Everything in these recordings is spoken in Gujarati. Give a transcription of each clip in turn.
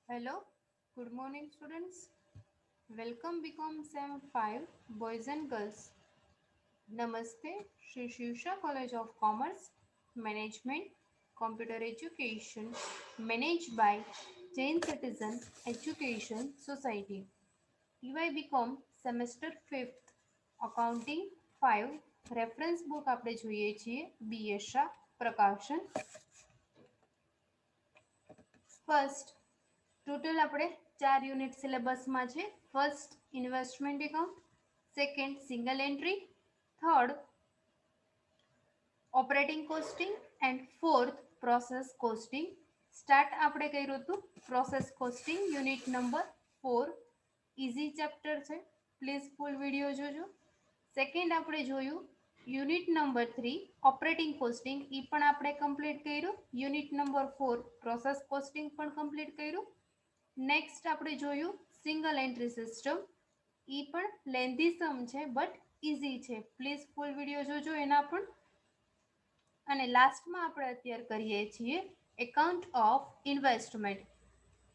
Hello, good morning students. Welcome BCom Sem 5 Boys and Girls. Namaste, Shri Shivsha College of Commerce, Management, Computer Education, managed by Jain Citizen Education Society. EY BCom Semester 5th, Accounting 5, reference book આપણે જોઈએ છીએ BA શાહ પ્રકાશન. ફર્સ્ટ ટોટલ આપણે 4 યુનિટ સિલેબસમાં છે. First investment account, second single entry, third operating costing and fourth process costing. Start આપણે કર્યું હતું process costing unit number 4. Easy chapter છે, પ્લીઝ ફૂલ વિડીયો જોજો. સેકન્ડ આપણે જોયું યુનિટ નંબર 3 ઓપરેટિંગ કોસ્ટિંગ, એ પણ આપણે કમ્પ્લીટ કર્યું. યુનિટ નંબર 4 પ્રોસેસ કોસ્ટિંગ પણ કમ્પ્લીટ કર્યું. નેક્સ્ટ આપણે જોયું સિંગલ એન્ટ્રી સિસ્ટમ, એ પણ લેન્ધી સમ છે બટ ઇઝી છે, પ્લીઝ ફૂલ વિડીયો જોજો એના પણ. અને લાસ્ટમાં આપણે અત્યારે કરીએ છીએ એકાઉન્ટ ઓફ ઇન્વેસ્ટમેન્ટ.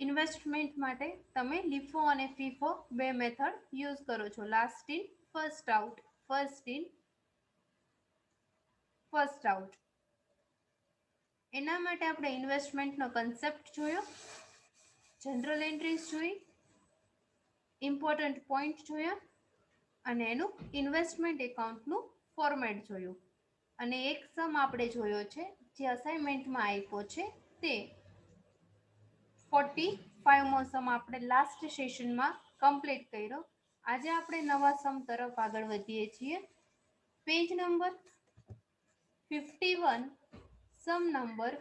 ઇન્વેસ્ટમેન્ટ માટે તમે લીફો અને ફીફો બે મેથડ યુઝ કરો છો. Last in first out, first in first out. એના માટે આપણે ઇન્વેસ્ટમેન્ટનો કન્સેપ્ટ જોયો, જનરલ એન્ટ્રીઝ જોઈ, ઇમ્પોર્ટન્ટ પોઈન્ટ જોયા અને એનું ઇન્વેસ્ટમેન્ટ એકાઉન્ટનું ફોર્મેટ જોયું. અને એક સમ આપણે જોયો છે જે અસાઇનમેન્ટમાં આપ્યો છે તે 45મો સમ આપણે લાસ્ટ સેશનમાં કમ્પ્લીટ કર્યો. આજે આપણે નવા સમ તરફ આગળ વધીએ છીએ. Page number 51, sum number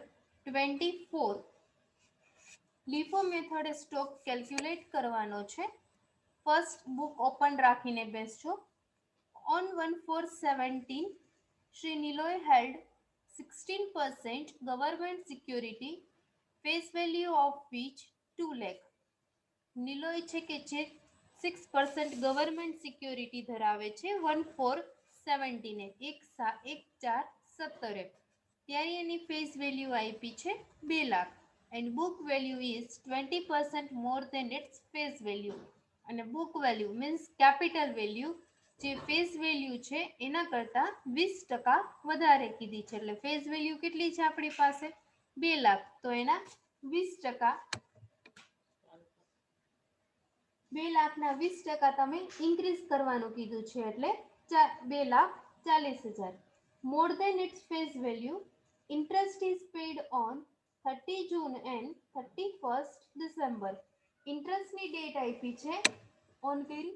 24. LIFO મેથડે સ્ટોક કેલ્ક્યુલેટ કરવાનો છે. ફર્સ્ટ બુક ઓપન રાખીને બેસજો. On 1/4/17, Sri Niloy held 16% government security, face value of which 2 lakh. નિલોય છે કે જે 6% ગવર્મેન્ટ સિક્યોરિટી ધરાવે છે 1/4/17, 1/4/17, ત્યારે એની ફેસ વેલ્યુ આપી છે 2 lakh and book value is 20% more than its face value. અને book value means capital value જે ફેસ વેલ્યુ છે એના કરતાં 20% વધારે કીધી છે. એટલે ફેસ વેલ્યુ કેટલી છે આપણી પાસે 2 લાખ, તો એના 20%, 2 લાખના 20% તમે ઇન્ક્રીઝ કરવાનું કીધું છે એટલે 2,40,000. More than its face value, interest is paid on 30 June and 31 December. ઇન્ટરેસ્ટની ડેટ આપી છે ઓન કરી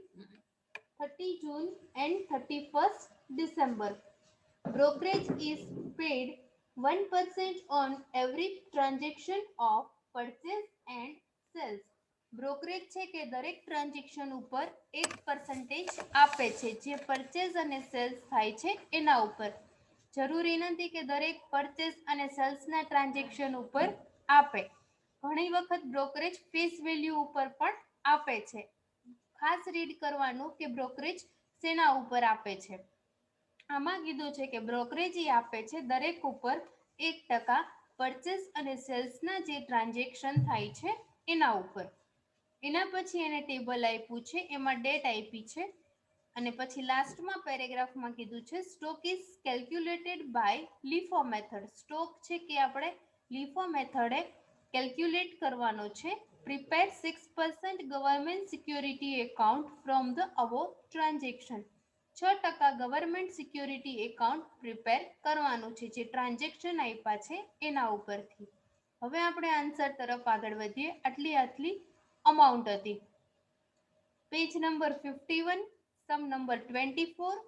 30 June and 31 December. brokerage is paid 1% on every transaction of purchase and sales. Brokerage છે કે દરેક ટ્રાન્ઝેક્શન ઉપર 1% આપે છે જે પરચેઝ અને સેલ્સ થાય છે એના ઉપર. જરૂરી નથી કે દરેક પરચેઝ અને સેલ્સના ટ્રાન્ઝેક્શન ઉપર આપે. ઘણી વખત બ્રોકરેજ ફેસ વેલ્યુ ઉપર પણ આપે છે. ખાસ રીડ કરવાનું કે બ્રોકરેજ શેના ઉપર આપે છે. આમાં કીધું છે કે બ્રોકરેજ આપે છે દરેક ઉપર 1% પરચેસ અને સેલ્સના જે ટ્રાન્ઝેક્શન થાય છે એના ઉપર. એના પછી એને ટેબલ આપ્યું છે, એમાં ડેટ આપી છે. અને પછી લાસ્ટમાં પેરેગ્રાફમાં કીધું છે stock is calculated by LIFO method. Stock છે કે આપણે લીફો મેથડે કેલ્ક્યુલેટ કરવાનો છે. Prepare 6% government security account from the above transaction. 6% government security account prepare કરવાનું છે જે ટ્રાન્ઝેક્શન આપ્યા છે એના ઉપરથી. હવે આપણે આન્સર તરફ આગળ વધીએ. આટલી અમાઉન્ટ હતી. Page number 51, sum number 24.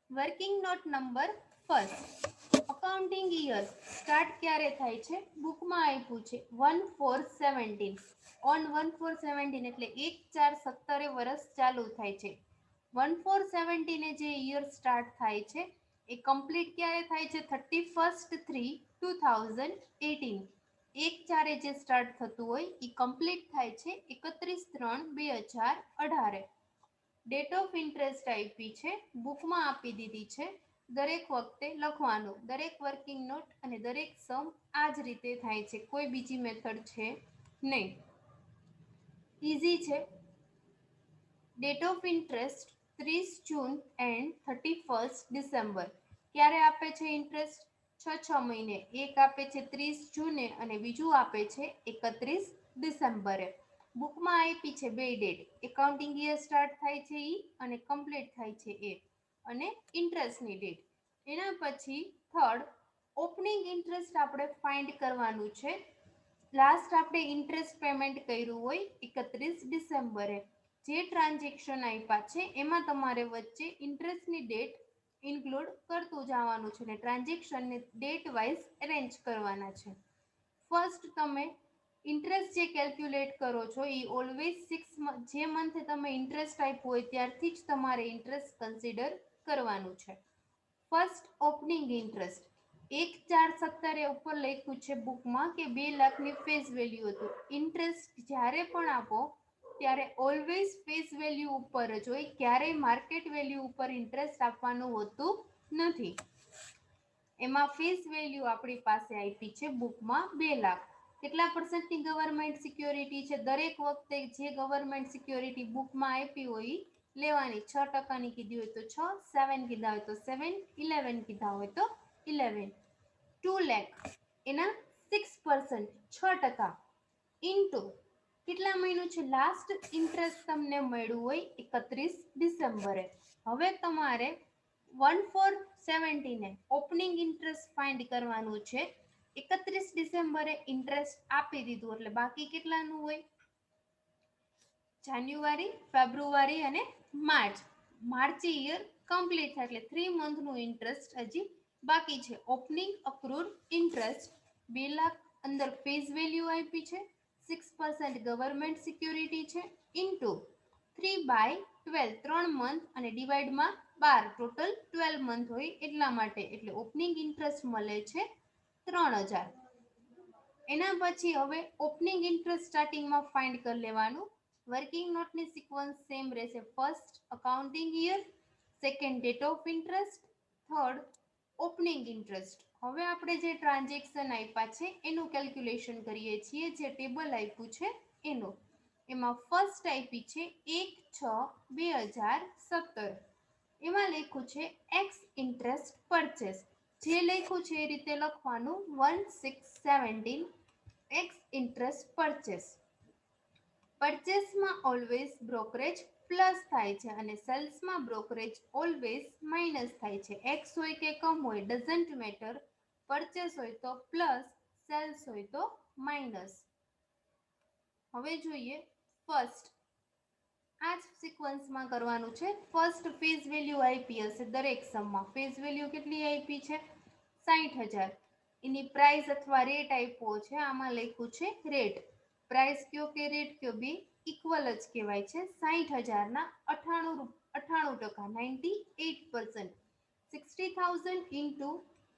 Working note number first. Accounting year start ક્યારે થાય છે બુકમાં આપ્યું છે 1/4/17. ઓન 1/4/17 એટલે 1/4/17 વર્ષ ચાલુ થાય છે. 1/4/17 જે યર સ્ટાર્ટ થાય છે એ કમ્પ્લીટ ક્યારે થાય છે 31/3/2018. 1/4 જે સ્ટાર્ટ થતું હોય એ કમ્પ્લીટ થાય છે 31/3/2018. ડેટ ઓફ ઇન્ટરેસ્ટ આપી છે, બુકમાં આપી દીધી છે. દરેક વખતે લખવાનું. દરેક વર્કિંગ નોટ અને દરેક સમ આ જ રીતે થાય છે, કોઈ બીજી મેથડ છે નહીં. ઇઝી છે. Date of interest 30 June and 31 December. ક્યારે આપે છે ઇન્ટરેસ્ટ? 6 મહિને. એક આપે છે 30 જૂને અને બીજું આપે છે 31 ડિસેમ્બરે. બુકમાં આપી છે બે ડેટ. એકાઉન્ટિંગ યર સ્ટાર્ટ થાય છે ઈ અને કમ્પ્લીટ થાય છે એ, અને ઇન્ટરેસ્ટની ડેટ. એના પછી થર્ડ ઓપનિંગ ઇન્ટરેસ્ટ આપણે ફાઇન્ડ કરવાનું છે. લાસ્ટ આપણે ઇન્ટરેસ્ટ પેમેન્ટ કર્યું હોય 31 ડિસેમ્બરે. જે ટ્રાન્ઝેક્શન આપ્યા છે એમાં તમારે વચ્ચે ઇન્ટરેસ્ટની ડેટ ઇન્ક્લુડ કરતું જવાનું છે અને ટ્રાન્ઝેક્શનને ડેટ વાઇઝ અરેન્જ કરવાના છે. ફર્સ્ટ તમે ઇન્ટરેસ્ટ જે કેલ્ક્યુલેટ કરો છો એ ઓલવેઝ 6 જે મંથે તમે ઇન્ટરેસ્ટ આપ્યું હોય ત્યારથી જ તમારે ઇન્ટરેસ્ટ કન્સિડર કરવાનું છે. ફર્સ્ટ ઓપનિંગ ઇન્ટરેસ્ટ 1/4/17 ઉપર લખ્યું છે બુકમાં કે 2 લાખની ફેસ વેલ્યુ હતું. ઇન્ટરેસ્ટ જ્યારે પણ આપો ત્યારે ઓલવેઝ ફેસ વેલ્યુ ઉપર જ હોય, ક્યારેય માર્કેટ વેલ્યુ ઉપર ઇન્ટરેસ્ટ આપવાનું હોતું નથી. એમાં ફેસ વેલ્યુ આપણી પાસે આપી છે બુકમાં 2 લાખ. કેટલા પર્સન્ટની ગવર્મેન્ટ સિક્યોરિટી છે? દરેક વખતે જે ગવર્મેન્ટ સિક્યોરિટી બુકમાં આપી હોય લેવાની. 6% કીધી હોય તો 6, 7 કીધા હોય તો 7, 11 કીધા હોય તો 11. 2 લાખ એના 6%, 6% ઇન્ટુ કેટલા મહિનું છે? લાસ્ટ ઇન્ટરેસ્ટ તમને મળ્યું હોય 31 ડિસેમ્બરે. હવે તમારે 1/4/17 ઓપનિંગ ઇન્ટરેસ્ટ ફાઇન્ડ કરવાનું છે. 31 ડિસેમ્બરે ઇન્ટરેસ્ટ આપી દીધું એટલે બાકી કેટલાનું હોય? જાન્યુઆરી, ફેબ્રુઆરી અને માર્ચ. માર્ચ યર કમ્પ્લીટ થાય એટલે 3 મંથનું ઇન્ટરેસ્ટ હજી બાકી છે. ઓપનિંગ અક્રુડ ઇન્ટરેસ્ટ 2 લાખ અંદર ફેસ વેલ્યુ આપી છે, 6% ગવર્મેન્ટ સિક્યોરિટી છે, ઇન્ટુ 3/12 3 મંથ અને ડિવાઈડમાં 12 ટોટલ 12 મંથ હોય એટલા માટે. એટલે ઓપનિંગ ઇન્ટરેસ્ટ મળે છે 3000. એના પછી હવે ઓપનિંગ ઇન્ટરેસ્ટ સ્ટાર્ટિંગમાં ફાઇન્ડ કરી લેવાનું. વર્કિંગ નોટની સિક્વન્સ સેમ રહેશે. First accounting year, second date of interest, third opening interest. હવે આપણે જે ટ્રાન્ઝેક્શન આપ્યા છે એનું કેલ્ક્યુલેશન કરીએ છીએ. જે ટેબલ આપ્યું છે એનું. એમાં ફર્સ્ટ આપી છે 1/6/2017. એમાં લખ્યું છે એક્સ ઇન્ટરેસ્ટ પરચેસ. જે લખ્યું છે એ રીતે લખવાનું 1617 એક્સ ઇન્ટરેસ્ટ પરચેસ. પરચેસમાં ઓલવેઝ બ્રોકરેજ પ્લસ થાય છે અને સેલ્સમાં બ્રોકરેજ ઓલવેઝ માઇનસ થાય છે. એક્સ હોય કે કમ હોય ડઝન્ટ મેટર. પરચેસ હોય તો પ્લસ, સેલ્સ હોય તો માઇનસ. હવે જોઈએ ફર્સ્ટ. આ જ સિક્વન્સમાં કરવાનું છે. ફર્સ્ટ ફેસ વેલ્યુ આપી હશે દરેક સમમાં. ફેસ વેલ્યુ કેટલી આપી છે? 60,000. એની પ્રાઇસ અથવા રેટ આપ્યો છે. આમાં લખ્યું છે રેટ. પ્રાઇસ કયો કે રેટ કયો બે ઇક્વલ જ કહેવાય છે. 60,000ના 98%, 98%. 60,000 ઇન્ટુ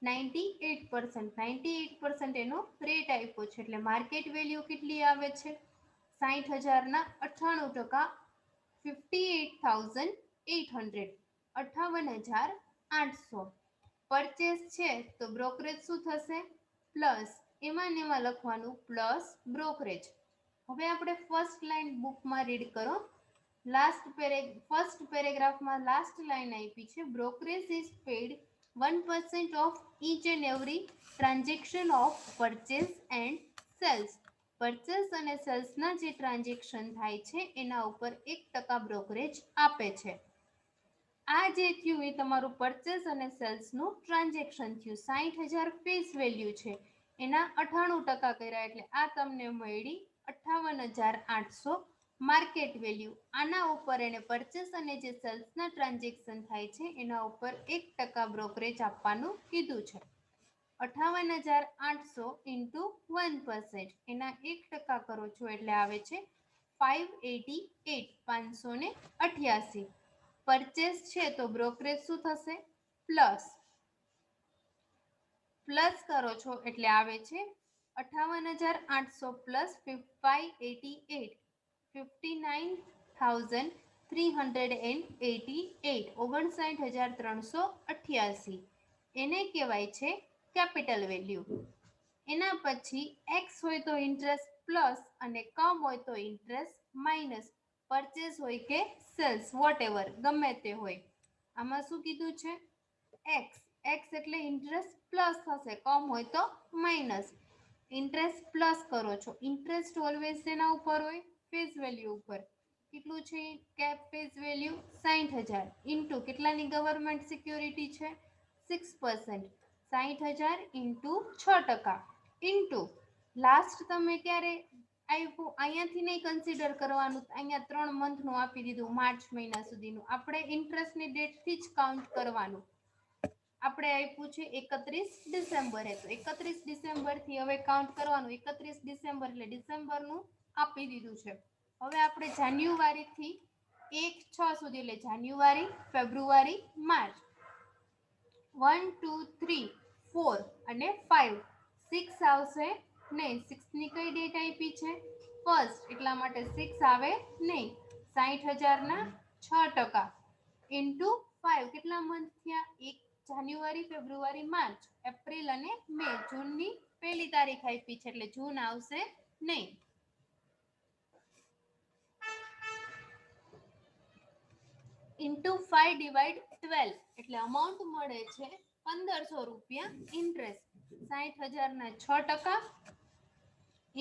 98%, 98% એનો રેટ આપ્યો છે. એટલે માર્કેટ વેલ્યુ કેટલી આવે છે? 60,000ના 98%, 58,800, 58,800. પરચેસ છે તો બ્રોકરેજ શું થશે? પ્લસ. એમાં ને એમાં લખવાનું પ્લસ બ્રોકરેજ. હવે આપણે ફર્સ્ટ લાઈન બુકમાં રીડ કરો. ફર્સ્ટ પેરેગ્રાફમાં લાસ્ટ લાઈન આપી છે brokerage is paid 1% of each and every transaction of purchase and sales. Purchase અને સેલ્સના જે ટ્રાન્ઝેક્શન થાય છે એના ઉપર 1% બ્રોકરેજ આપે છે. આ જે થયું એ તમારું પરચેસ અને સેલ્સનું ટ્રાન્ઝેક્શન થયું. 60,000 ફેસ વેલ્યુ છે એના 98% કર્યા એટલે આ તમને મળી 58,800 માર્કેટ વેલ્યુ. આના ઉપર એને પરચેસ અને જે સેલ્સના ટ્રાન્ઝેક્શન થાય છે એના ઉપર 1% બ્રોકરેજ આપવાનું કીધું છે. 58,800 ઇન્ટુ 1%. એના 1% કરો છો એટલે આવે છે 588, 588. પરચેસ છે તો બ્રોકરેજ શું થશે? પ્લસ. પ્લસ કરો છો એટલે આવે છે 58,800 પ્લસ 588, 59,388, 59,388. એને કહેવાય છે કેપિટલ વેલ્યુ. એના પછી એક્સ હોય તો ઇન્ટરેસ્ટ પ્લસ અને કમ હોય તો ઇન્ટરેસ્ટ માઇનસ, પરચેસ હોય કે સેલ્સ વોટ ગમે તે હોય. આમાં શું કીધું છે? એક્સ. એક્સ એટલે ઇન્ટરેસ્ટ પ્લસ થશે, કમ હોય તો માઇનસ. ઇન્ટરેસ્ટ પ્લસ કરો છો. ઇન્ટરેસ્ટ ઓલવેઝ શેના ઉપર હોય? ફેસ વેલ્યુ ઉપર. કેટલું છે કેપ ફેસ વેલ્યુ? 60,000 ઇન્ટુ કેટલાની ગવર્મેન્ટ સિક્યોરિટી છે? 6%. 60,000 ઇન્ટુ 6% ઇન્ટુ લાસ્ટ તમે ક્યારે આપ્યું અહીંયાથી નહીં કન્સિડર કરવાનું, અહીંયા 3 મંથનું આપી દીધું, માર્ચ મહિના સુધીનું. આપણે ઇન્ટરેસ્ટની ડેટથી જ કાઉન્ટ કરવાનું. આપણે આપ્યું છે 31 ડિસેમ્બરે, તો 31 ડિસેમ્બરથી હવે કાઉન્ટ કરવાનું. 31 ડિસેમ્બર એટલે ડિસેમ્બરનું આપી દીધું છે. હવે આપણે જાન્યુઆરીથી 1-6 સુધી, એટલે જાન્યુઆરી, ફેબ્રુઆરી, માર્ચ 1, 2, 3, 4 અને 5, 6 આવશે નહીં. 6 ની કઈ ડેટ આપી છે? ફર્સ્ટ, એટલા માટે 6 આવે નહીં. 60,000 ના 6% ઇન્ટુ 5, કેટલા મંથ થયા? 1 જાન્યુઆરી, ફેબ્રુઆરી, માર્ચ, એપ્રિલ અને મે. જૂનની 1લી તારીખ આપી છે એટલે જૂન આવશે નહીં. ઇન્ટુ 5 ડિવાઈડ 12 એટલે અમાઉન્ટ મળે છે 1,500 રૂપિયા ઇન્ટરેસ્ટ. 60,000 ના 6%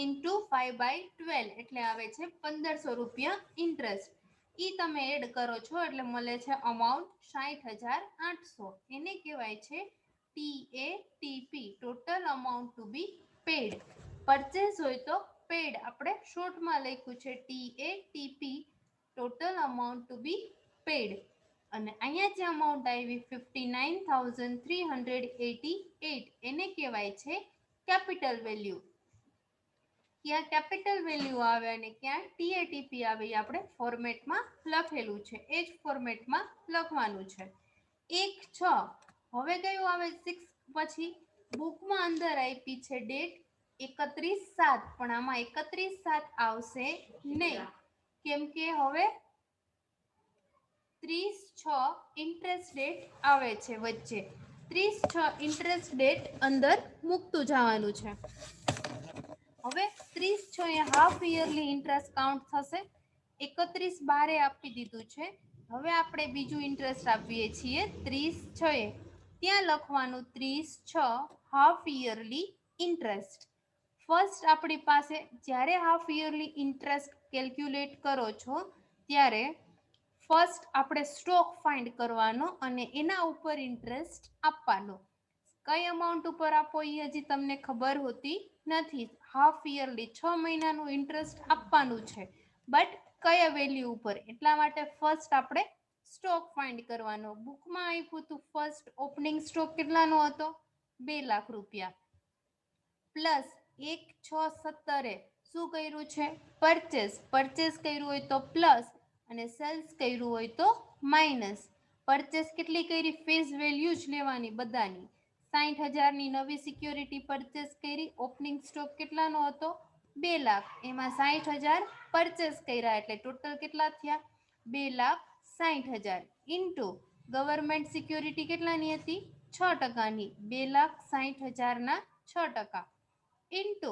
ઇન્ટુ 5/12 એટલે આવે છે 1,500 રૂપિયા ઇન્ટરેસ્ટ. ઈ તમે એડ કરો છો એટલે મળે છે અમાઉન્ટ 60,800. એને કહેવાય છે TATP, total amount to be paid. Purchase હોય તો પેડ, આપણે શોર્ટમાં લખ્યું છે TATP, total amount to be paid. અને અહીંયા જે અમાઉન્ટ આવી 59,388, એને કહેવાય છે કેપિટલ વેલ્યુ. ક્યાં કેપિટલ વેલ્યુ આવે અને ક્યાં TATP આવે એ આપણે ફોર્મેટમાં લખેલું છે, એ જ ફોર્મેટમાં લખવાનું છે. 1/6. હવે કયું આવે? 6 પછી બુકમાં અંદર આપી છે ડેટ 31/7, પણ આમાં 31/7 આવશે નહીં, કેમ કે હવે 30/6 ઇન્ટરેસ્ટ ડેટ આવે છે વચ્ચે. 30/6 ઇન્ટરેસ્ટ ડેટ અંદર મૂકતું જવાનું છે. હવે 30/6 એ હાફ યરલી ઇન્ટરેસ્ટ કાઉન્ટ થશે. 31/12 આપી દીધું છે. હવે આપણે બીજું ઇન્ટરેસ્ટ આપીએ છીએ 30/6 એ. ત્યાં લખવાનું 30/6 હાફ યરલી ઇન્ટરેસ્ટ. ફર્સ્ટ આપણી પાસે જ્યારે હાફ યરલી ઇન્ટરેસ્ટ કેલ્ક્યુલેટ કરો છો ત્યારે ફર્સ્ટ આપણે સ્ટોક ફાઇન્ડ કરવાનો અને એના ઉપર ઇન્ટરેસ્ટ આપવાનો. કઈ અમાઉન્ટ ઉપર આપો એ હજી તમને ખબર હોતી નથી. હાફ યરલી 6 મહિનાનું ઇન્ટરેસ્ટ આપવાનું છે, બટ કયા વેલ્યુ ઉપર? એટલા માટે ફર્સ્ટ આપણે સ્ટોક ફાઇન્ડ કરવાનો. બુકમાં આપ્યું હતું ફર્સ્ટ ઓપનિંગ સ્ટોક કેટલાનો હતો? 2 લાખ રૂપિયા. પ્લસ 1/6/17 શું કર્યું છે? પરચેસ. પરચેસ કર્યું હોય તો પ્લસ અને સેલ્સ કર્યું હોય તો માઇનસ. પરચેસ કેટલી કરી? ફેસ વેલ્યુ જ લેવાની બધાની. 60,000 ની નવી સિક્યોરિટી પરચેસ કરી. ઓપનિંગ સ્ટોક કેટલાનો હતો? 2 લાખ. એમાં 60,000 પરચેસ કર્યા એટલે ટોટલ કેટલા થયા? 2,60,000 ઇન્ટુ ગવર્મેન્ટ સિક્યોરિટી કેટલાની હતી? 6%ની. 2,60,000 ના 6% ઇન્ટુ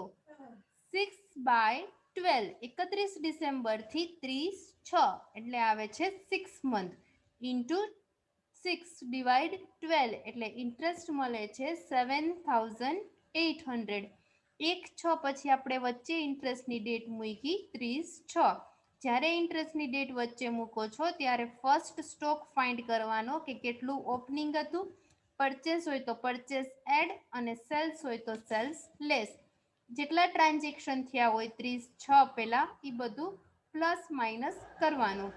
6/12, 31 ડિસેમ્બર થી 30/6 એટલે આવે છે 6 મંથ ઇન્ટુ 6 ડિવાઈડ 12 એટલે ઇન્ટરેસ્ટ મળે છે 7,800. 1/6 પછી આપણે વચ્ચે ઇન્ટરેસ્ટની ડેટ મૂકી 30/6. જ્યારે ઇન્ટરેસ્ટની ડેટ વચ્ચે મૂકો છો ત્યારે ફર્સ્ટ સ્ટોક ફાઇન્ડ કરવાનો કે કેટલું ઓપનિંગ હતું. પરચેસ હોય તો પરચેસ એડ અને સેલ્સ હોય તો સેલ્સ લેસ. જેટલા ટ્રાન્ઝેક્શન થયા હોય 30/6 પહેલા એ બધું પ્લસ માઇનસ કરવાનું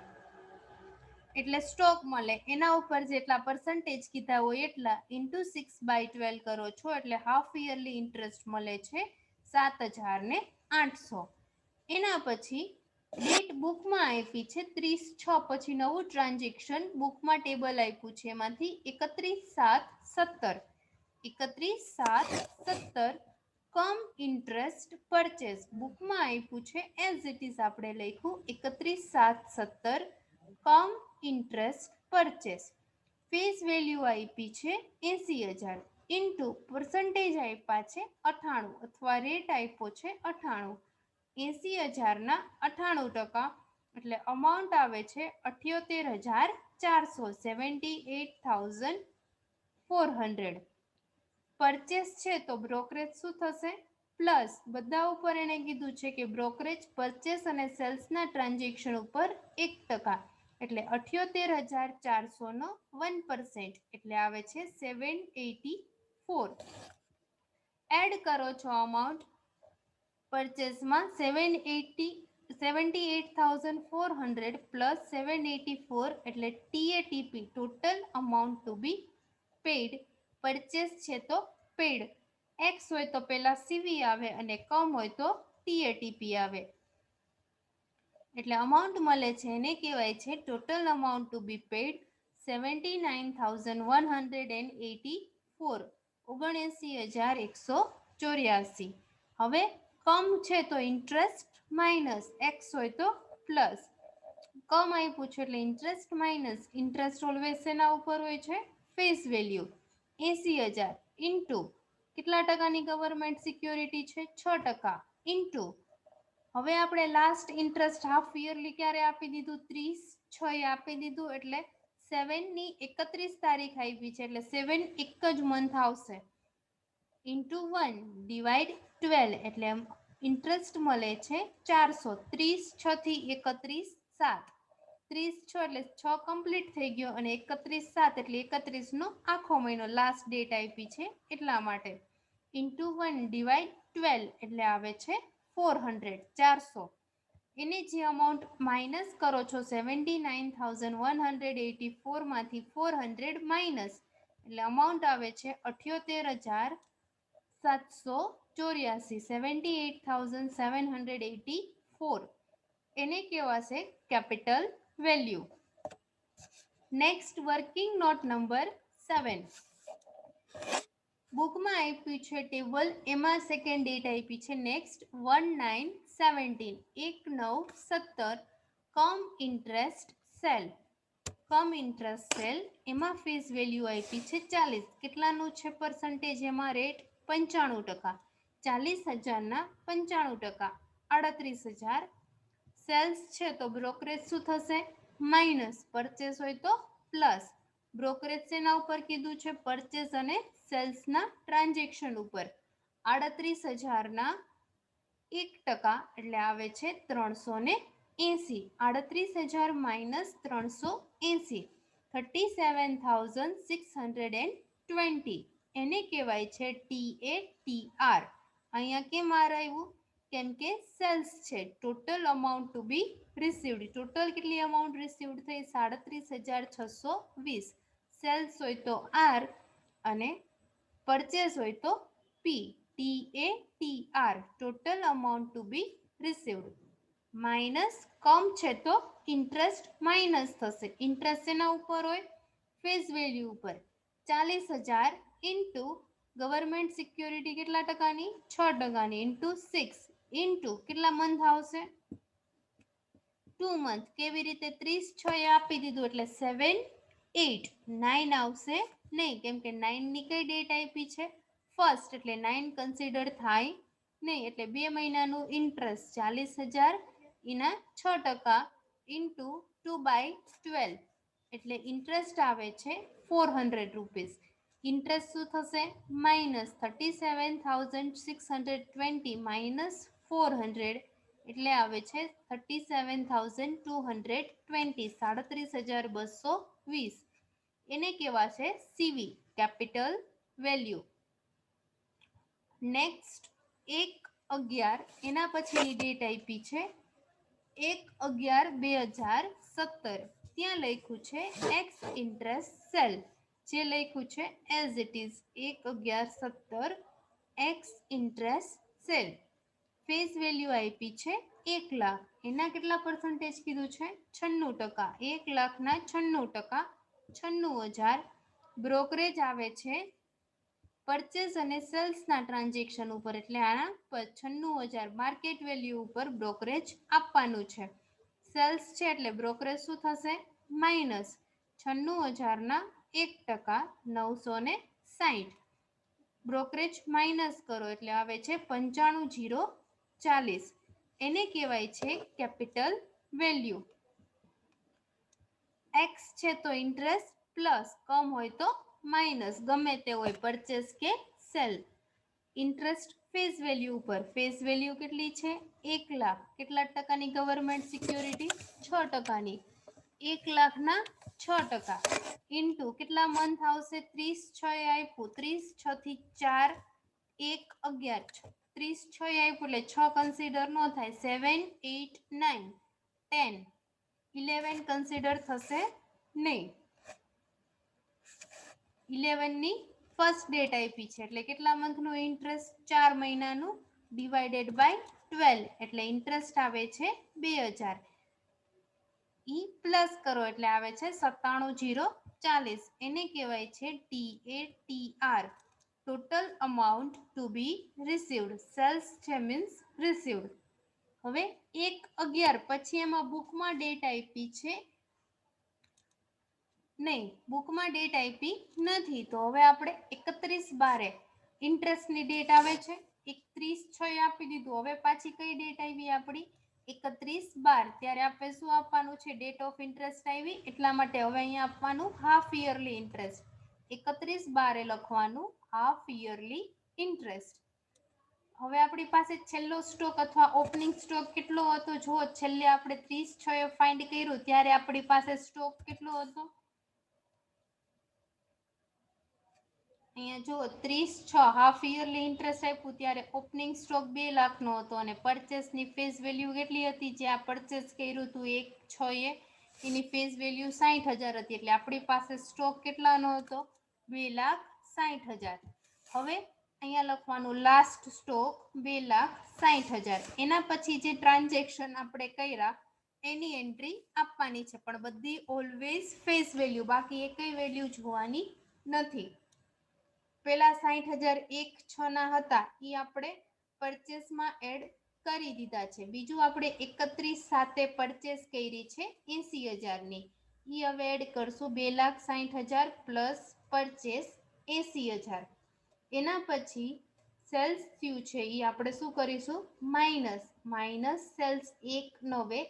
એટલે સ્ટોક મળે. એના ઉપર જેટલા પર્સન્ટેજ કીધા હોય એટલા ઇન્ટુ 6/12 કરો છો એટલે હાફ યરલી ઇન્ટરેસ્ટ મળે છે 7,800. એના પછી ડેટ બુકમાં આપી છે 30/6 પછી નવું ટ્રાન્ઝેક્શન બુકમાં ટેબલ આપ્યું છે, એમાંથી 31/7/17. 31/7/17 કમ ઇન્ટરેસ્ટ પરચેસ. બુકમાં આપ્યું છે એઝ ઇટ ઇઝ આપણે લખ્યું 31/7/17 કમ ઇન્ટરેસ્ટ પરચેસ. ફેસ વેલ્યુ આપી છે 80,000. ઇન્ટુ પર્સન્ટેજ આપ્યા છે 98 અથવા રેટ આપ્યો છે 98, 80,000ના 98%, એટલે અમાઉન્ટ આવે છે 78,400, 78,400. પરચેસ છે તો બ્રોકરેજ શું થશે? પ્લસ બધા ઉપર એને કીધું છે કે બ્રોકરેજ પરચેસ અને સેલ્સના ટ્રાન્ઝેક્શન ઉપર 1%, એટલે 78,400નો 1%, એટલે આવે છે 784. એડ કરો છો અમાઉન્ટ પરચેસમાં 78,400 પ્લસ 784, એટલે TATP total amount to be paid. Purchase છે તો પેડ, એક્સ હોય તો પહેલા સીવી આવે અને કમ હોય તો TATP આવે. એટલે અમાઉન્ટ મળે છે એને કહેવાય છે total amount to be paid 79,184, 79,184. હવે કમ છે તો ઇન્ટરેસ્ટ માઇનસ, એક્સ હોય તો પ્લસ. કમ આપ્યું છે એટલે ઇન્ટરેસ્ટ માઇનસ, ઇન્ટરેસ્ટ ઓલવેઝ શેના ઉપર હોય છે? Face value. 80,000 ઇન્ટુ કેટલા ટકાની ગવર્મેન્ટ સિક્યોરિટી છે? 6%, ઇન્ટુ હવે આપણે લાસ્ટ ઇન્ટરેસ્ટ હાફ યરલી ક્યારે આપી દીધું? 30/6 આપી દીધું, એટલે 7ની 31 તારીખ આપી છે, એટલે 7 એક જ મંથ આવશે, ઇન્ટુ 1 ડિવાઈડ 12, એટલે ઇન્ટરેસ્ટ મળે છે 400. 30/6 થી 31 7, 30/6 એટલે 6 કમ્પ્લીટ થઈ ગયો, અને 31/7 એટલે 31નો આખો મહિનો લાસ્ટ ડેટ આપી છે એટલા માટે, ઇન્ટુ 1 ડિવાઈડ 12, એટલે આવે છે 400, 400. એને જે અમાઉન્ટ માઇનસ કરો છો 79,184 માંથી 400 માઇનસ, એટલે અમાઉન્ટ આવે છે 78,784, 78,784. એને કહેવાશે capital value. Next working note number 7. બુકમાં આપ્યું છે ટેબલ, એમાં સેકન્ડ ડેટ આપી છે નેક્સ્ટ 19/17, 19/17, કમ ઇન્ટરેસ્ટ સેલ. કમ ઇન્ટરેસ્ટ સેલ એમાં ફેસ વેલ્યુ આપી છે 40. કેટલાનું છે પર્સન્ટેજ? એમાં રેટ 95%, 40,000ના 95%, 38,000. સેલ્સ છે તો બ્રોકરેજ શું થશે? માઇનસ, પરચેસ હોય તો પ્લસ. બ્રોકરેજ શેના ઉપર કીધું છે? પરચેસ અને સેલ્સના ટ્રાન્ઝેક્શન ઉપર. 38,000ના 1%, એટલે આવે છે 380. 38,000 માઇનસ 380, 37,620. એને કહેવાય છે TATR. અહીંયા કેમ આર આવ્યું? કેમ કે સેલ્સ છે. Total amount to B received, total કેટલી અમાઉન્ટ રિસીવ્ડ થઈ? 37,620. સેલ્સ હોય તો આર અને પરચેસ હોય તો પી. TATR total amount to B received. Minus કમ છે તો ઇન્ટરેસ્ટ માઇનસ થશે. ઇન્ટરેસ્ટ એના ઉપર હોય? ફેસ વેલ્યુ ઉપર. 40,000 ઇન્ટુ ગવર્મેન્ટ સિક્યોરિટી કેટલા ટકાની? 6%ની, ઇન્ટુ 6, ઇન્ટુ કેટલા મંથ આવશે? 2 મંથ. કેવી રીતે? 30/6 આપી દીધું, એટલે 7 8 9 આવશે નહીં, કેમ કે 9ની કઈ ડેટ આપી છે? ફર્સ્ટ, એટલે 9 કન્સિડર થાય નહીં, એટલે 2 મહિનાનું ઇન્ટરેસ્ટ 40,000 એના 6% ઇન્ટુ 2/12, એટલે ઇન્ટરેસ્ટ આવે છે 400 રૂપીસ. ઇન્ટરેસ્ટ શું થશે? માઇનસ 37,620 માઇનસ 400, એટલે આવે છે 37,220, 37,220. એને કહેવાશે સીવી, કેપિટલ વેલ્યુ. નેક્સ્ટ 1/11, એના પછીની ડેટ આપી છે 1/11/2017. ત્યાં લખ્યું છે એક્સ ઇન્ટરેસ્ટ સેલ, જે લખ્યું છે as it is 1/11/17 x interest cell. Face value આપી છે 1 લાખ. એના કેટલા પર્સન્ટેજ કીધું છે? 96%. 1 લાખના 96%, 96,000. બ્રોકરેજ આવે છે પરચેસ અને સેલ્સના ટ્રાન્ઝેક્શન ઉપર, એટલે આના 96,000 માર્કેટ વેલ્યુ ઉપર બ્રોકરેજ આપવાનું છે. સેલ્સ છે એટલે બ્રોકરેજ શું થશે? માઇનસ 96,000ના 1%, 960. બ્રોકરેજ માઇનસ કરો એટલે આવે છે 95,040. એને કહેવાય છે કેપિટલ વેલ્યુ. એક્સ છે તો ઇન્ટરેસ્ટ પ્લસ, કમ હોય તો માઇનસ, ગમે તે હોય પરચેસ કે સેલ. ઇન્ટરેસ્ટ ફેસ વેલ્યુ ઉપર, ફેસ વેલ્યુ કેટલી છે 1 લાખ. કેટલા ટકાની ગવર્મેન્ટ સિક્યોરિટી? 6%ની. 1 લાખના 6% ઇન્ટુ કેટલા મંથ આવશે? 30/6 એ આપ્યું, 30/6 થી 4 1 11, 30/6 એ આપ્યું એટલે 6 કન્સિડર ન થાય, 7 8 9 10 11 કન્સિડર થશે નહીં. 11 ની ફર્સ્ટ ડેટ આપી છે એટલે કેટલા મંથનું ઇન્ટરેસ્ટ? 4 મહિનાનું ડિવાઇડેડ બાય 12 એટલે ઇન્ટરેસ્ટ આવે છે 2000. ઈ પ્લસ કરો એટલે આવે છે 97,040. એને કહેવાય છે TATR, total amount to B received. Cells છે મીન્સ રિસીવ્ડ. હવે 1/11 પછી એમાં બુકમાં ડેટ આપી છે નહીં, બુકમાં ડેટ આપી નથી, તો હવે આપણે 31/12 ઇન્ટરેસ્ટની ડેટ આવે છે. 31/6 આપી દીધું. હવે પાછી કઈ ડેટ આવી આપણી? 31/12. ત્યારે આપણે શું આપવાનું છે? ડેટ ઓફ ઇન્ટરેસ્ટ આવી એટલા માટે હવે અહીંયા આપવાનું હાફ યરલી ઇન્ટરેસ્ટ. 31/12 લખવાનું હાફ યરલી ઇન્ટરેસ્ટ. હવે આપણી પાસે છેલ્લો સ્ટોક અથવા ઓપનિંગ સ્ટોક કેટલો હતો? જો છેલ્લે આપણે 30/6 ફાઇન્ડ કર્યું ત્યારે આપણી પાસે સ્ટોક કેટલો હતો? અહીંયા જુઓ 30/6 હાફ યરલી ઇન્ટરેસ્ટ આપ્યું ત્યારે ઓપનિંગ સ્ટોક 2 લાખનો હતો અને પરચેસની ફેસ વેલ્યુ કેટલી હતી? જે આ પરચેસ કર્યું હતું 1/6 એની ફેસ વેલ્યુ 60,000 હતી એટલે આપણી પાસે સ્ટોક કેટલાનો હતો? 2,60,000. હવે અહીંયા લખવાનું લાસ્ટ સ્ટોક 2,60,000. એના પછી જે ટ્રાન્ઝેક્શન આપણે કર્યા એની એન્ટ્રી આપવાની છે, પણ બધી ઓલવેઝ ફેસ વેલ્યુ, બાકી એકઈ વેલ્યુ જોવાની નથી. પેલા 60,000 1/6 ના હતા એ આપણે પરચેસમાં એડ કરી દીધા છે. બીજું આપણે 31/7 પરચેસ કરી છે 80,000 ની, એ હવે એડ કરશું 2,60,000 પ્લસ પરચેસ 80,000. એના પછી સેલ્સ થયું છે એ આપણે શું કરીશું? માઇનસ સેલ્સ 1/9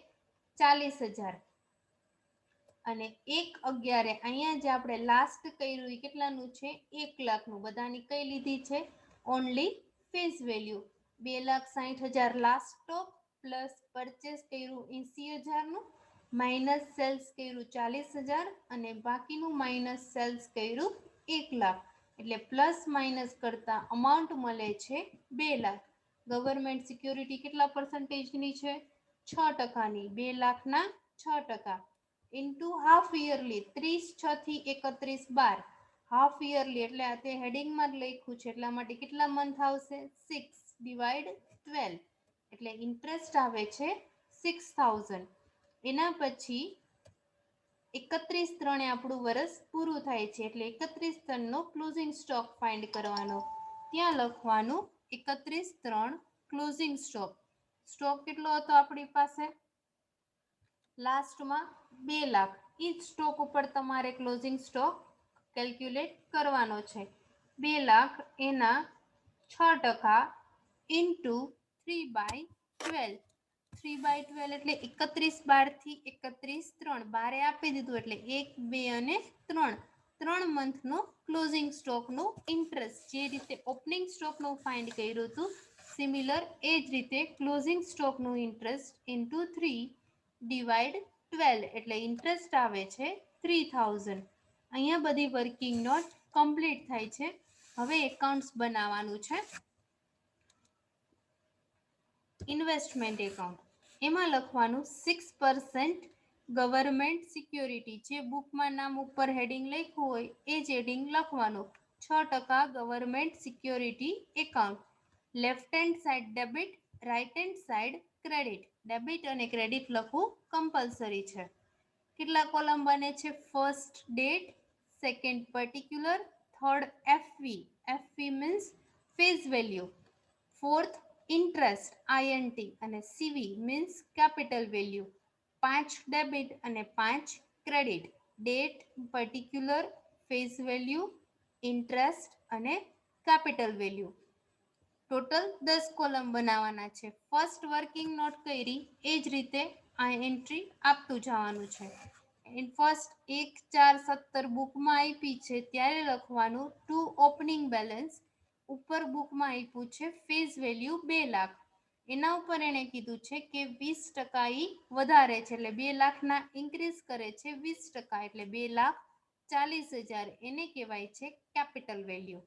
40,000 અને 1/11 અહીંયા જે આપણે લાસ્ટ કર્યું એ કેટલાનું છે? 1 લાખનું. બધાની કઈ લીધી છે? Only face value. 2,60,000 last stock plus purchase કર્યું 80,000 નું, માઇનસ સેલ્સ કર્યું 40,000 અને બાકીનું માઇનસ સેલ્સ કર્યું 1 લાખ. એટલે પ્લસ માઇનસ કરતા અમાઉન્ટ મળે છે 2 લાખ. ગવર્મેન્ટ સિક્યોરિટી કેટલા પર્સન્ટેજની છે? 6%ની. 2 લાખના 6% ઇન્ટુ હાફ યરલી 30/6 થી 31/12. હાફ યરલી એટલે આ તે હેડિંગમાં જ લખ્યું છે એટલા માટે કેટલા મંથ આવશે? 6/12 એટલે ઇન્ટરેસ્ટ આવે છે 6,000. એના પછી 31/3 આપણું વર્ષ પૂરું થાય છે એટલે 31/3 નો ક્લોઝિંગ સ્ટોક ફાઇન્ડ કરવાનો. ત્યાં લખવાનું 31/3 ક્લોઝિંગ સ્ટોક. સ્ટોક કેટલો હતો આપણી પાસે? લાસ્ટમાં 2 લાખ. એ જ સ્ટોક ઉપર તમારે ક્લોઝિંગ સ્ટોક કેલ્ક્યુલેટ કરવાનો છે. 2 લાખ એના 6% ઇન્ટુ 3/12. 3/12 એટલે 31/12 થી 31/3 12 આપી દીધું એટલે 1 2 અને 3 મંથનો ક્લોઝિંગ સ્ટોકનું ઇન્ટરેસ્ટ. જે રીતે ઓપનિંગ સ્ટોકનું ફાઇન્ડ કર્યું હતું સિમિલર એ જ રીતે ક્લોઝિંગ સ્ટોકનું ઇન્ટરેસ્ટ ઇન્ટુ 3/12 એટલે ઇન્ટરેસ્ટ આવે છે 3,000. અહીંયા બધી વર્કિંગ નોટ કમ્પ્લીટ થાય છે. હવે એકાઉન્ટ્સ બનાવવાનું છે. ઇન્વેસ્ટમેન્ટ એકાઉન્ટ, એમાં લખવાનું 6% ગવર્મેન્ટ સિક્યોરિટી. જે બુકમાં નામ ઉપર હેડિંગ લખ્યું હોય એ જ હેડિંગ લખવાનું. 6% government security account. Left hand side debit, right hand side credit. Debit અને ક્રેડિટ લખવું કમ્પલસરી છે. કેટલા કોલમ બને છે? First date, second particular, third એફવી, એફવી means face value, fourth interest INT અને સીવી મીન્સ કેપિટલ વેલ્યુ. 5 ડેબિટ અને 5 credit. Date, particular, face value, interest અને કેપિટલ વેલ્યુ. ટોટલ 10 કોલમ બનાવવાના છે. ફર્સ્ટ વર્કિંગ નોટ કરી એ જ રીતે આ એન્ટ્રી આપતું જવાનું છે. ફર્સ્ટ 1/4/17 બુકમાં આપી છે ત્યારે લખવાનું ટુ ઓપનિંગ બેલેન્સ. ઉપર બુકમાં આપ્યું છે ફેસ વેલ્યુ 2 લાખ. એના ઉપર એણે કીધું છે કે 20% ઈ વધારે છે, એટલે 2 લાખના ઇન્ક્રીઝ કરે છે 20%, એટલે 2,40,000. એને કહેવાય છે કેપિટલ વેલ્યુ.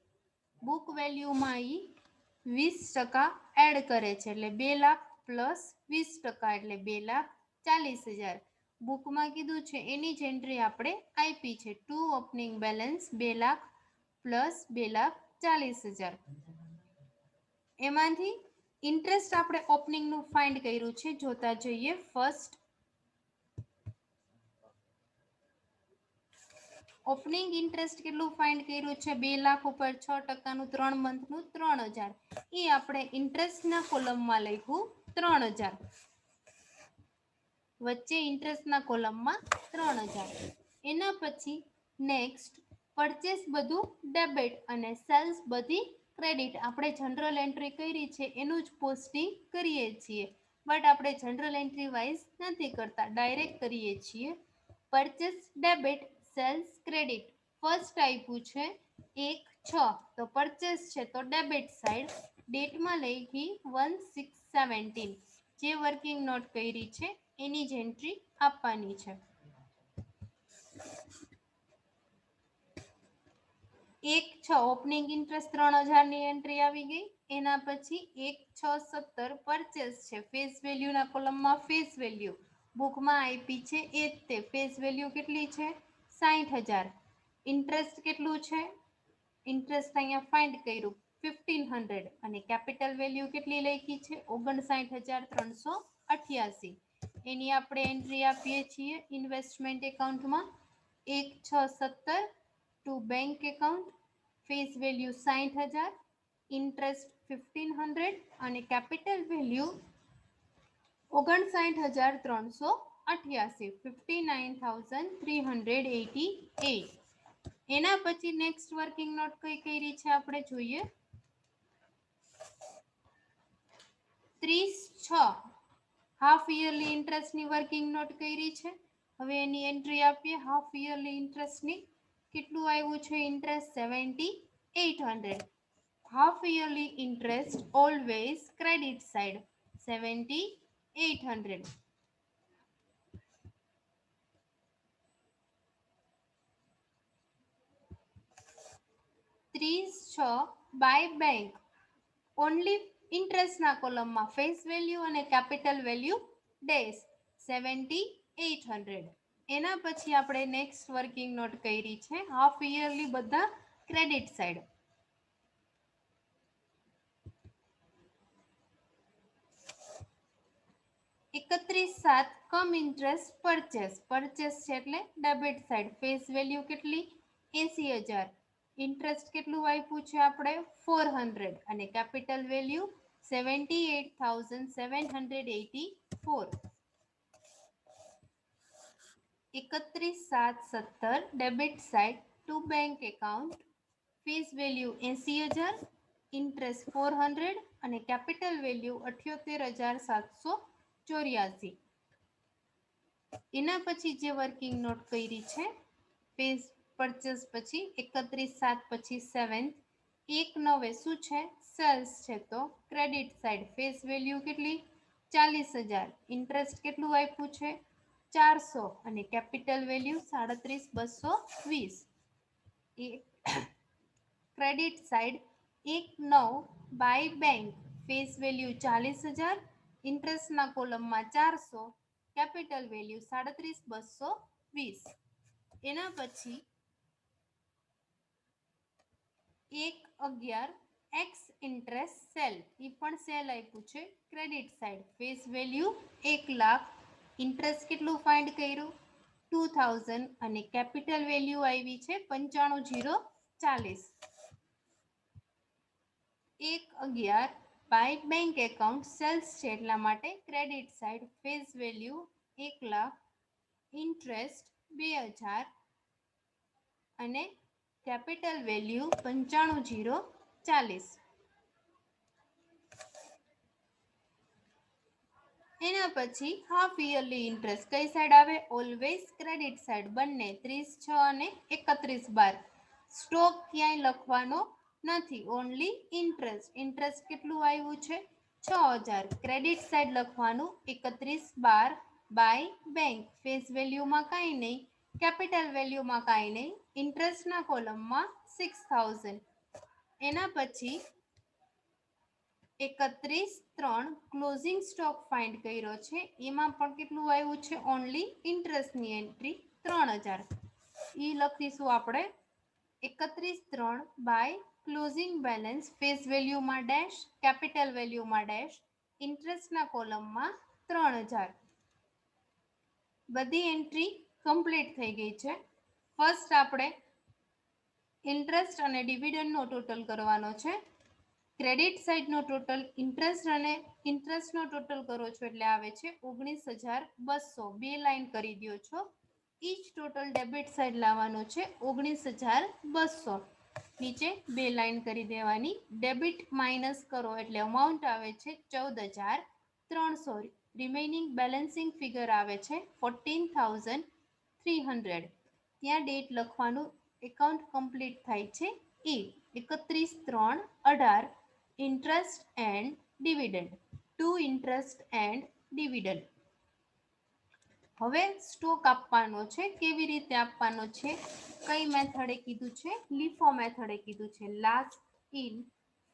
બુક વેલ્યુમાં ઈ 20% એડ કરે છે, એટલે 2 લાખ પ્લસ 20%, એટલે 2,40,000. બુકમાં કીધું છે એની જ એન્ટ્રી આપણે આપી છે. To opening balance 2 lakh plus 2,40,000. એમાંથી ઇન્ટરેસ્ટ આપણે ઓપનિંગનું ફાઇન્ડ કર્યું છે. જોતા જોઈએ. ફર્સ્ટ ઓપનિંગ ઇન્ટરેસ્ટ કેટલું ફાઇન્ડ કર્યું છે? 2 લાખ ઉપર 6%નું 3 મંથનું 3,000. એ આપણે ઇન્ટરેસ્ટના કોલમમાં લખ્યું 3,000. વચ્ચે ઇન્ટરેસ્ટના કોલમમાં 3,000. એના પછી નેક્સ્ટ પરચેસ બધું ડેબિટ અને સેલ્સ બધી ક્રેડિટ. આપણે જનરલ એન્ટ્રી કરી છે એનું જ પોસ્ટિંગ કરીએ છીએ, બટ આપણે જનરલ એન્ટ્રી વાઇઝ નથી કરતા, ડાયરેક્ટ કરીએ છીએ. Purchase debit, sales credit. First આપ્યું છે 1/6, તો પરચેસ છે તો ડેબિટ સાઈડ. ડેટમાં લખી 1/6/17. જે વર્કિંગ નોટ કરી છે એની જ એન્ટ્રી આપવાની છે. 1/6 ઓપનિંગ ઇન્ટરેસ્ટ 3,000 ની એન્ટ્રી આવી ગઈ. એના પછી 1/6/17 પરચેસ છે. ફેસ વેલ્યુના કોલમમાં ફેસ વેલ્યુ બુકમાં આપી છે એ જ તે. ફેસ વેલ્યુ કેટલી છે? 60,000. ઇન્ટરેસ્ટ કેટલું છે? ઇન્ટરેસ્ટ અહીંયા ફાઇન્ડ કર્યું 1,500. અને કેપિટલ વેલ્યુ કેટલી લખી છે? 59,388. એની આપણે એન્ટ્રી આપીએ છીએ ઇન્વેસ્ટમેન્ટ એકાઉન્ટમાં. 1/6/17 to bank account. Face value 60,000, interest 1,500 અને કેપિટલ વેલ્યુ 59,388. 59,388. એના પછી નેક્સ્ટ વર્કિંગ નોટ કઈ કરી છે આપણે જોઈએ. 30/6 હાફ યરલી ઇન્ટરેસ્ટની વર્કિંગ નોટ કરી છે. હવે એની એન્ટ્રી આપીએ હાફ યરલી ઇન્ટરેસ્ટની. કેટલું આવ્યું છે ઇન્ટરેસ્ટ? 7,800. Half yearly interest always credit side. 7,800. 30/6 by bank only ઇન્ટરેસ્ટના કોલમમાં ફેસ વેલ્યુ અને કેપિટલ વેલ્યુ ડેશ. 7,800. એના પછી આપણે નેક્સ્ટ વર્કિંગ નોટ કરી છે હાફ યરલી બધા credit side. 31/7 cum interest purchase. Purchase છે એટલે ડેબિટ સાઈડ. ફેસ વેલ્યુ કેટલી? 80,000. ઇન્ટરેસ્ટ કેટલું આપ્યું છે આપણે? 400 અને capital value 78,784. 31/7/17 debit side to bank account. Face value 80,000, interest 400 અને કેપિટલ વેલ્યુ 78,784. એના પછી જે વર્કિંગ નોટ કરી છે ફેસ પરચેસ પછી 31/7 પછી 7th 1/9 શું છે? સેલ્સ છે તો ક્રેડિટ સાઈડ. ફેસ વેલ્યુ કેટલી? 40,000. ઇન્ટરેસ્ટ કેટલું આપ્યું છે? 400 અને capital value 37,220. Credit side 1/9 by bank. Face value 40,000, ઇન્ટરેસ્ટના કોલમમાં 400, કેપિટલ વેલ્યુ 37,220. એના પછી 1/11 એક્સ ઇન્ટરેસ્ટ સેલ. એ પણ સેલ આપ્યું છે credit side. Face value 1 lakh. Interest કેટલું ફાઇન્ડ કર્યું? 2,000 અને કેપિટલ વેલ્યુ આવી છે 95,040. 1/11 બાય બેંક એકાઉન્ટ સેલ્સ છે એટલા માટે credit side. Face value 1 lakh, interest 2,000 અને કેપિટલ વેલ્યુ 95,040. 40. એના પછી હાફ યરલી ઇન્ટરેસ્ટ કઈ સાઈડ આવે? Always credit side. બંને 30/6 અને 31/12. સ્ટોક ક્યાંય લખવાનો નથી, ઓનલી ઇન્ટરેસ્ટ. ઇન્ટરેસ્ટ કેટલું આવ્યું છે? 6000. ક્રેડિટ સાઈડ લખવાનું 31/12 બાય બેંક. ફેસ વેલ્યુમાં કાંઈ નહીં, કેપિટલ વેલ્યુમાં કાંઈ નહીં, ઇન્ટરેસ્ટના કોલમમાં 6000. એના પછી 31/3 ક્લોઝિંગ સ્ટોક ફાઇન્ડ કર્યો છે, એમાં પણ કેટલું આવ્યું છે? Only ઇન્ટરેસ્ટની entry 3000. એ લખીશું આપણે 31/3 બાય ક્લોઝિંગ બેલેન્સ. ફેસ વેલ્યુમાં ડેશ, કેપિટલ વેલ્યુમાં ડેશ, ઇન્ટરેસ્ટના કોલમમાં 3000. બધી એન્ટ્રી કમ્પ્લીટ થઈ ગઈ છે. ફર્સ્ટ આપણે ઇન્ટરેસ્ટ અને ડિવિડન્ડનો ટોટલ કરવાનો છે. ક્રેડિટ સાઇડનો ટોટલ ઇન્ટરેસ્ટનો ટોટલ કરો છો એટલે આવે છે 19,200. 2 લાઈન કરી દો છો. ઈચ ટોટલ ડેબિટ સાઇડ લાવવાનો છે 19,200. નીચે 2 લાઈન કરી દેવાની. ડેબિટ માઇનસ કરો એટલે અમાઉન્ટ આવે છે 14,300. રિમેઇનિંગ બેલેન્સિંગ ફિગર આવે છે 14,300. ત્યાં ડેટ લખવાનું. એકાઉન્ટ કમ્પ્લીટ થાય છે 31/3/18. Interest and dividend. To interest and dividend. હવે સ્ટોક આપવાનો છે. કેવી રીતે આપવાનો છે? કઈ મેથડે કીધું છે? લીફો મેથડે કીધું છે. Last in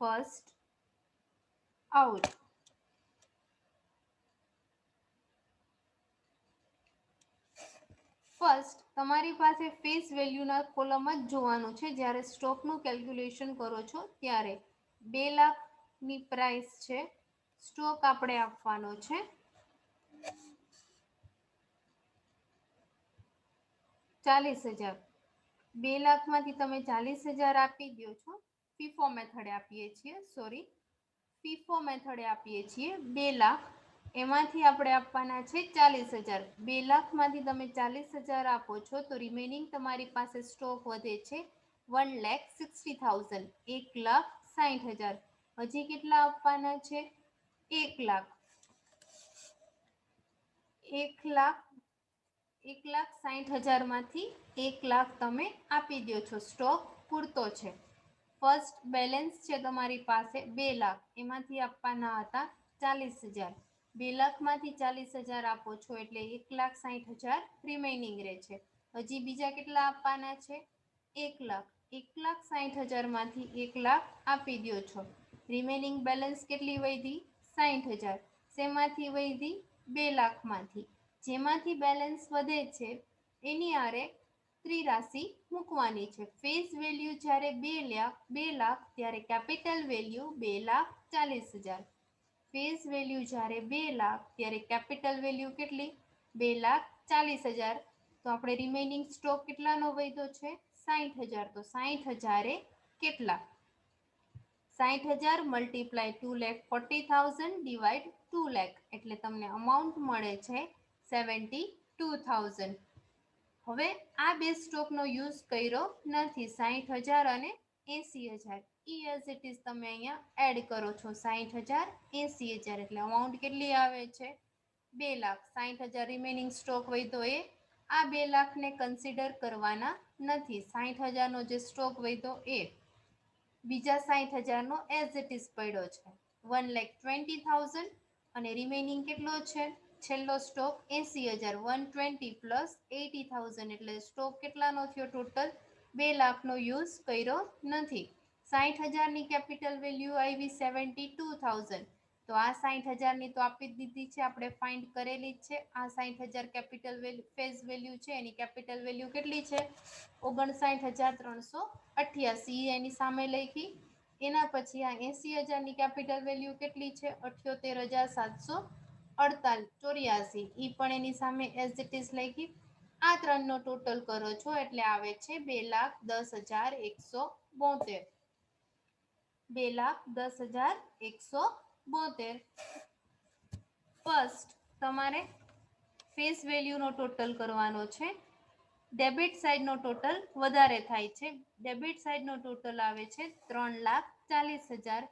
first out. First તમારી પાસે ફેસ વેલ્યુના કોલમ જ જોવાનું છે. જ્યારે સ્ટોકનું કેલ્ક્યુલેશન કરો છો ત્યારે 2 લાખની પ્રાઇસ છે. સ્ટોક આપણે આપવાનો છે 40,000. 2 લાખમાંથી તમે 40,000 આપી દો છો. ફીફો મેથડે આપીએ છીએ, ફીફો મેથડે આપીએ છીએ. 2 લાખ એમાંથી આપણે આપવાના છે 40,000. 2 લાખમાંથી તમે 40,000 આપો છો તો રિમેનિંગ તમારી પાસે સ્ટોક વધે છે 1,60,000. 1,60,000. હજી કેટલા આપવાના છે? 1 લાખ. 1,60,000 માંથી 1 લાખ તમે આપી દો છો. સ્ટોક પૂરતો છે. ફર્સ્ટ બેલેન્સ છે તમારી પાસે 2 લાખ, એમાંથી આપવાના હતા 40,000. 2 લાખમાંથી 40,000 આપો છો એટલે 1,60,000 રિમેઇનિંગ રહે છે. હજી બીજા કેટલા આપવાના છે? 1 લાખ. 1,60,000 માંથી 1 લાખ આપી દો છો. રિમેનિંગ બેલેન્સ કેટલી વધી? 60,000. શેમાંથી વધી? 2 લાખમાંથી. જેમાંથી બેલેન્સ વધે છે એની આરે ત્રિરાશિ મૂકવાની છે. ફેસ વેલ્યુ જ્યારે 2 લાખ ત્યારે કેપિટલ વેલ્યુ 2,40,000. ફેસ વેલ્યુ જ્યારે 2 લાખ ત્યારે કેપિટલ વેલ્યુ કેટલી? 2,40,000. તો આપણે રિમેઇનિંગ સ્ટોક કેટલાનો વધ્યો છે? 60,000. તો 60,000 એ કેટલા? 60,000 મલ્ટીપ્લાય 2,40,000 ડિવાઈડ 2 લાખ એટલે તમને અમાઉન્ટ મળે છે 72,000. હવે આ બે સ્ટોકનો યુઝ કર્યો નથી, 60,000 અને 80,000. એઝ ઇટ ઇઝ તમે અહીંયા એડ કરો છો 60,000 80,000 એટલે અમાઉન્ટ કેટલી આવે છે? 2 લાખ. 60,000 રિમેનિંગ સ્ટોક વધ્યો એ આ 2 લાખને કન્સિડર કરવાના નથી. 60,000નો જે સ્ટોક વધ્યો એ બીજા 60,000નો એઝ ઇટ ઇઝ પડ્યો છે 1,20,000. અને રિમેનિંગ કેટલો છે? છેલ્લો સ્ટોક 80,000. 120 પ્લસ 80,000 એટલે સ્ટોક કેટલાનો થયો? ટોટલ 2 લાખનો યુઝ કર્યો નથી. 60,000ની કેપિટલ વેલ્યુ આવી 72,000. તો આ 60,000ની તો આપી જ દીધી છે, આપણે ફાઇન્ડ કરેલી જ છે. આ 60,000 કેપિટલ ફેસ વેલ્યુ છે, એની કેપિટલ વેલ્યુ કેટલી છે? 59,388. એની સામે લખી. એના પછી આ 80,000ની કેપિટલ વેલ્યુ કેટલી છે? 78,784. એ પણ એની સામે એઝ ઇટ ઇઝ લખી. આ ત્રણનો ટોટલ કરો છો એટલે આવે છે 2,10,172. 2,10,172. ફર્સ્ટ તમારે ફેસ વેલ્યુનો ટોટલ કરવાનો છે. ડેબિટ સાઇડનો ટોટલ વધારે થાય છે. ડેબિટ સાઇડનો ટોટલ આવે છે 3,00,000. 40,000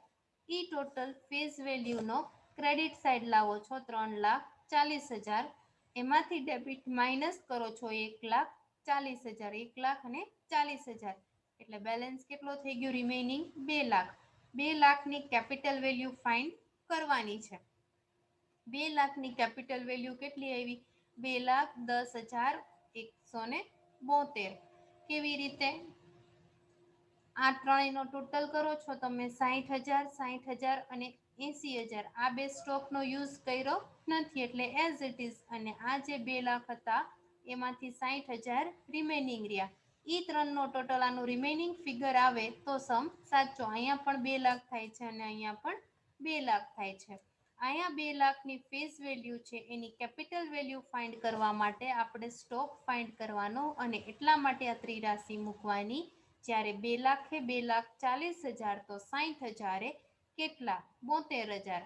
ઈ ટોટલ ફેસ વેલ્યુનો ક્રેડિટ સાઈડ લાવો છો 3,40,000, એમાંથી ડેબિટ માઇનસ કરો છો 1,40,000, 1,40,000 એટલે બેલેન્સ કેટલો થઈ ગયો રિમેનિંગ 2 લાખ. 2 લાખની કેપિટલ વેલ્યુ ફાઇન્ડ કરવાની છે. 2 લાખની કેપિટલ વેલ્યુ કેટલી આવી? 2,10,172. કેવી રીતે? આ ત્રણેયનો ટોટલ કરો છો તમે 60,000, 60,000 અને 80,000. આ બે સ્ટોકનો યુઝ કર્યો નથી એટલે એઝ ઇટ ઇઝ, અને આ જે 2 લાખ હતા એમાંથી 60,000 રિમેનિંગ રહ્યા. ઈ ત્રણનો ટોટલ આનું રિમેનિંગ ફિગર આવે તો સમ સાચો. અહીંયા પણ 2 લાખ થાય છે અને અહીંયા પણ 2 લાખ થાય છે. અહીંયા 2 લાખની ફેસ વેલ્યુ છે, એની કેપિટલ વેલ્યુ ફાઇન્ડ કરવા માટે આપણે સ્ટોક ફાઇન્ડ કરવાનો અને એટલા માટે આ ત્રિરાશિ મૂકવાની. જ્યારે 2 લાખે 2,40,000 તો 60,000 કેટલા? 72,000.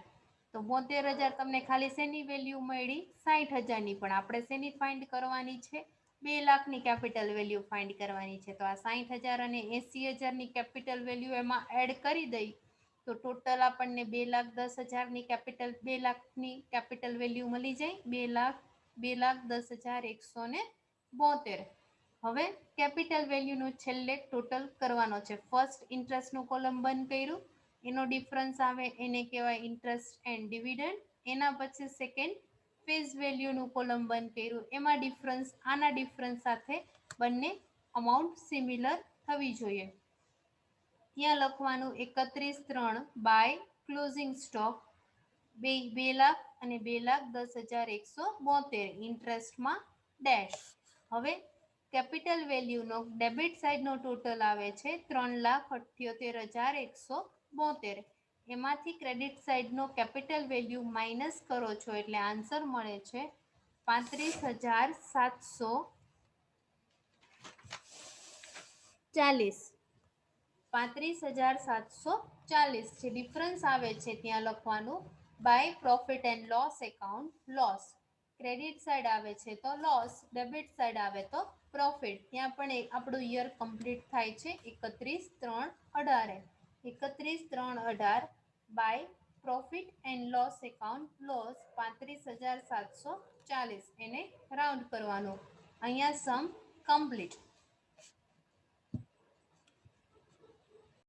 તો 72,000 તમને ખાલી શેની વેલ્યુ મળી? 60,000ની. પણ આપણે શેની ફાઇન્ડ કરવાની છે? 2 લાખની કેપિટલ વેલ્યુ ફાઇન્ડ કરવાની છે. તો આ 60,000 અને 80,000ની કેપિટલ વેલ્યુ એમાં એડ કરી દઈ તો ટોટલ આપણને 2,10,000ની કેપિટલ 2 લાખની કેપિટલ વેલ્યુ મળી જાય. 2,10,172. હવે કેપિટલ વેલ્યુનું છેલ્લે ટોટલ કરવાનો છે. ફર્સ્ટ ઇન્ટરેસ્ટનું કોલમ બંધ કર્યું, એનો ડિફરન્સ આવે એને કહેવાય ઇન્ટરેસ્ટ એન્ડ ડિવિડન્ડ. એના પછી સેકન્ડ ફેસ વેલ્યુનું કોલમ બંધ કર્યું, એમાં ડિફરન્સ આના ડિફરન્સ સાથે બંને અમાઉન્ટ સિમિલર થવી જોઈએ. ત્યાં લખવાનું 31/3 બાય ક્લોઝિંગ સ્ટોક 2 લાખ અને 2,10,172 ઇન્ટરેસ્ટમાં ડેશ. હવે કેપિટલ વેલ્યુનો ડેબિટ સાઈડનો ટોટલ આવે છે 3,78,172. એમાંથી ક્રેડિટ સાઈડનો કેપિટલ વેલ્યુ માઇનસ કરો છો એટલે આન્સર મળે છે 35,740. 35,740 જે ડિફરન્સ આવે છે ત્યાં લખવાનું by profit and loss account loss. Credit side આવે છે તો લોસ, ડેબિટ સાઈડ આવે તો પ્રોફિટ. ત્યાં પણ આપણું યર કમ્પ્લીટ થાય છે 31/3/18. 31/3/18 by profit and loss account loss 35,740. એને રાઉન્ડ કરવાનું. અહીંયા સમ કમ્પ્લીટ.